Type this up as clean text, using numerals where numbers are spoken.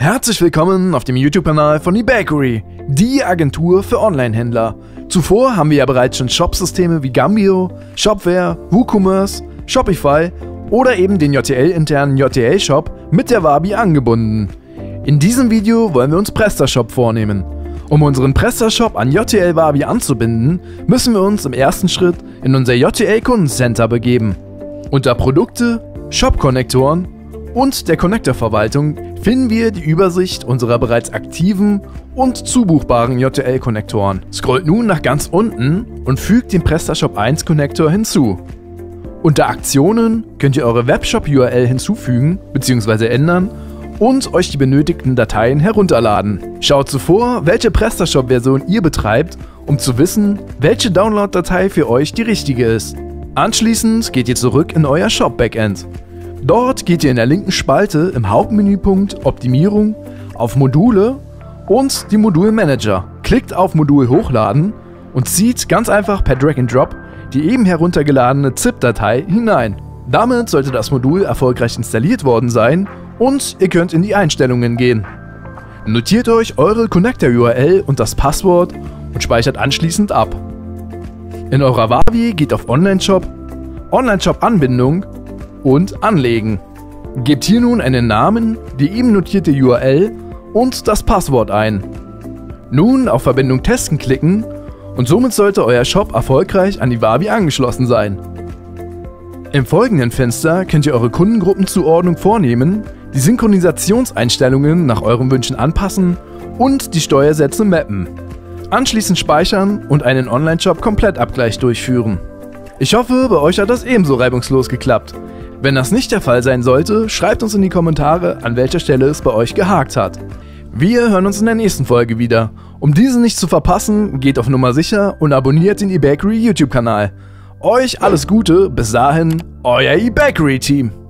Herzlich willkommen auf dem YouTube-Kanal von eBakery, die Agentur für Online-Händler. Zuvor haben wir ja bereits schon Shopsysteme wie Gambio, Shopware, WooCommerce, Shopify oder eben den JTL-internen JTL-Shop mit der Wabi angebunden. In diesem Video wollen wir uns PrestaShop vornehmen. Um unseren PrestaShop an JTL Wabi anzubinden, müssen wir uns im ersten Schritt in unser JTL Kundencenter begeben. Unter Produkte, Shop-Konnektoren und der Connector-Verwaltung finden wir die Übersicht unserer bereits aktiven und zubuchbaren JTL-Konnektoren. Scrollt nun nach ganz unten und fügt den PrestaShop 1 Konnektor hinzu. Unter Aktionen könnt ihr eure Webshop-URL hinzufügen bzw. ändern und euch die benötigten Dateien herunterladen. Schaut zuvor, welche PrestaShop-Version ihr betreibt, um zu wissen, welche Download-Datei für euch die richtige ist. Anschließend geht ihr zurück in euer Shop-Backend. Dort geht ihr in der linken Spalte im Hauptmenüpunkt Optimierung auf Module und die Modulmanager. Klickt auf Modul hochladen und zieht ganz einfach per Drag and Drop die eben heruntergeladene ZIP-Datei hinein. Damit sollte das Modul erfolgreich installiert worden sein und ihr könnt in die Einstellungen gehen. Notiert euch eure Connector-URL und das Passwort und speichert anschließend ab. In eurer Wabi geht auf Online-Shop, Online-Shop-Anbindung und Anlegen. Gebt hier nun einen Namen, die eben notierte URL und das Passwort ein. Nun auf Verbindung testen klicken und somit sollte euer Shop erfolgreich an die Wabi angeschlossen sein. Im folgenden Fenster könnt ihr eure Kundengruppenzuordnung vornehmen, die Synchronisationseinstellungen nach euren Wünschen anpassen und die Steuersätze mappen. Anschließend speichern und einen Online-Shop-Komplettabgleich durchführen. Ich hoffe, bei euch hat das ebenso reibungslos geklappt. Wenn das nicht der Fall sein sollte, schreibt uns in die Kommentare, an welcher Stelle es bei euch gehakt hat. Wir hören uns in der nächsten Folge wieder. Um diese nicht zu verpassen, geht auf Nummer sicher und abonniert den eBakery YouTube-Kanal. Euch alles Gute, bis dahin, euer eBakery-Team.